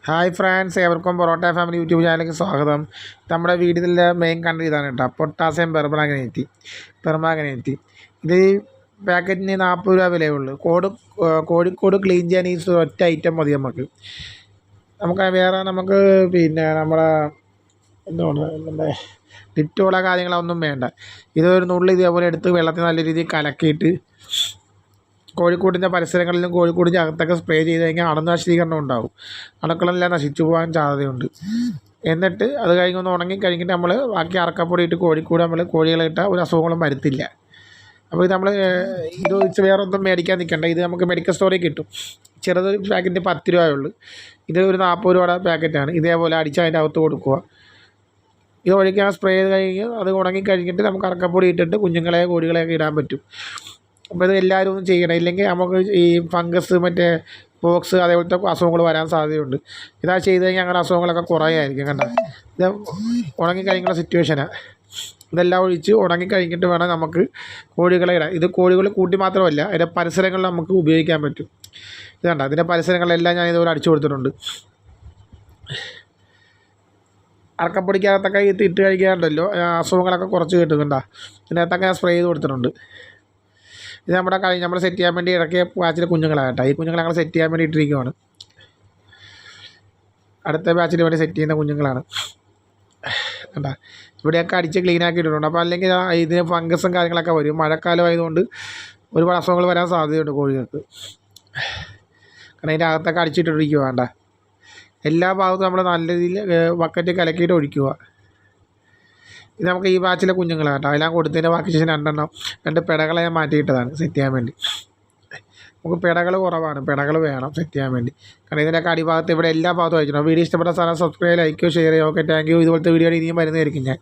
Hi friends, ഏവർക്കും parotta family YouTube ചാനലിലേക്ക് സ്വാഗതം. നമ്മുടെ വീടിലെ മെയിൻ കണ്ടന്റ് ഇതാണ് കേട്ടോ, പൊട്ടാസ്യം പെർമാംഗനേറ്റ്. ഇത് പാക്കറ്റിന് 40 രൂപ വിലയുള്ളൂ. കോഴിക്കോട് ക്ലീൻ ചെയ്യാൻ ഈ ഒറ്റ ഐറ്റം മതി. നമുക്ക് പിന്നെ നമ്മുടെ നമ്മുടെ ഡിറ്റോളോ കാര്യങ്ങളൊന്നും വേണ്ട. ഇതൊരു നുള്ളി ഇതേപോലെ എടുത്ത് വെള്ളത്തിൽ നല്ല രീതിയിൽ കലക്കിയിട്ട് കോഴിക്കോടിൻ്റെ പരിസരങ്ങളിലും കോഴിക്കോടിൻ്റെ അകത്തൊക്കെ സ്പ്രേ ചെയ്ത് കഴിഞ്ഞാൽ അണുനാശീകരണം ഉണ്ടാകും. അണുക്കളെല്ലാം നശിച്ചു പോകാൻ സാധ്യതയുണ്ട്. എന്നിട്ട് അത് കഴിഞ്ഞൊന്ന് ഉണങ്ങി കഴിഞ്ഞിട്ട് നമ്മൾ ബാക്കി അറക്കപ്പൊടി ഇട്ട് കോഴിക്കൂട് കോഴികളെ ഇട്ടാൽ ഒരു അസുഖങ്ങളും വരുത്തില്ല. അപ്പോൾ ഇത് ഇത് വേറെ ഒന്നും മേടിക്കാൻ നിൽക്കണ്ട. ഇത് നമുക്ക് മെഡിക്കൽ സ്റ്റോറിൽ കിട്ടും. ചെറുതൊരു പാക്കറ്റ് 10 രൂപയുള്ളൂ. ഇത് ഒരു 40 രൂപയുടെ പാക്കറ്റാണ്. ഇതേപോലെ അടിച്ച് അതിൻ്റെ അകത്ത് കൊടുക്കുക. ഇത് ഒഴിക്കാൻ സ്പ്രേ ചെയ്ത് കഴിഞ്ഞ് അത് ഉണങ്ങി കഴിഞ്ഞിട്ട് നമുക്ക് അറക്കപ്പൊടി ഇട്ടിട്ട് കോഴികളെയൊക്കെ ഇടാൻ പറ്റും. അപ്പോൾ ഇത് എല്ലാവരും ഒന്നും ചെയ്യണം. ഇല്ലെങ്കിൽ നമുക്ക് ഈ ഫംഗസ്, പോക്സ് അതേപോലത്തെ അസുഖങ്ങൾ വരാൻ സാധ്യതയുണ്ട്. ഇതാ ചെയ്ത് കഴിഞ്ഞാൽ അങ്ങനെ അസുഖങ്ങളൊക്കെ കുറയായിരിക്കും. കണ്ട, ഇത് ഉണങ്ങിക്കഴിഞ്ഞുള്ള സിറ്റുവേഷനാണ്. ഇതെല്ലാം ഒഴിച്ച് ഉണങ്ങിക്കഴിഞ്ഞിട്ട് വേണം നമുക്ക് കോഴികളെ ഇടാൻ. ഇത് കോഴികൾ കൂട്ടി മാത്രമല്ല, അതിൻ്റെ പരിസരങ്ങളിൽ നമുക്ക് ഉപയോഗിക്കാൻ പറ്റും. ഇത് കണ്ട, അതിൻ്റെ പരിസരങ്ങളിലെല്ലാം ഞാൻ ഇതുപോലെ അടിച്ചു കൊടുത്തിട്ടുണ്ട്. അറക്കപ്പൊടിക്കകത്തൊക്കെ ഇട്ട് കഴിക്കാറുണ്ടല്ലോ, അസുഖങ്ങളൊക്കെ കുറച്ച് കിട്ടുന്നുണ്ടോ. ഇതിനകത്തൊക്കെ ഞാൻ സ്പ്രേ ചെയ്ത് കൊടുത്തിട്ടുണ്ട്. ഇത് നമ്മൾ സെറ്റ് ചെയ്യാൻ വേണ്ടി ഇറക്കിയ ബാച്ചിലെ കുഞ്ഞുങ്ങളാണ് കേട്ടോ. ഈ കുഞ്ഞുങ്ങളെ ഞങ്ങൾ സെറ്റ് ചെയ്യാൻ വേണ്ടി ഇട്ടിരിക്കുകയാണ്. അടുത്ത ബാച്ചിന് വേണ്ടി സെറ്റ് ചെയ്യുന്ന കുഞ്ഞുങ്ങളാണ് കേട്ടോ. ഇവിടെയൊക്കെ അടിച്ച് ക്ലീൻ ആക്കി ഇട്ടിട്ടുണ്ട്. അപ്പോൾ അല്ലെങ്കിൽ ഇതിന് ഫംഗസും കാര്യങ്ങളൊക്കെ വരും. മഴക്കാലം ആയതുകൊണ്ട് ഒരുപാട് അസുഖങ്ങൾ വരാൻ സാധ്യതയുണ്ട് കോഴികൾക്ക്. കാരണം അതിൻ്റെ അകത്തൊക്കെ അടിച്ചിട്ടിരിക്കുക വേണ്ട. എല്ലാ ഭാഗത്തും നമ്മൾ നല്ല രീതിയിൽ ബക്കറ്റ് കലക്കിയിട്ട് ഒഴിക്കുക. ഇത് നമുക്ക് ഈ ബാച്ചിലെ കുഞ്ഞുങ്ങളാണ് കേട്ടോ. എല്ലാം കൊടുത്തതിൻ്റെ ബാക്കി ശേഷം 2 പിടകളെ ഞാൻ മാറ്റിയിട്ടതാണ് സെറ്റ് ചെയ്യാൻ വേണ്ടി. നമുക്ക് പിടകൾ കുറവാണ്, പിടകൾ വേണം സെറ്റ് ചെയ്യാൻ വേണ്ടി. കാരണം ഇതിൻ്റെയൊക്കെ അടിഭാഗത്ത് ഇവിടെ എല്ലാ ഭാഗത്തും അയച്ചിട്ടുണ്ട്. വീഡിയോ ഇഷ്ടപ്പെട്ട സാധനം സബ്സ്ക്രൈബ്, ലൈക്ക്, ഷെയർ ചെയ്യുക. Okay, thank you. ഇതുപോലത്തെ വീഡിയോ ഇനിയും വരുന്നതായിരിക്കും ഞാൻ.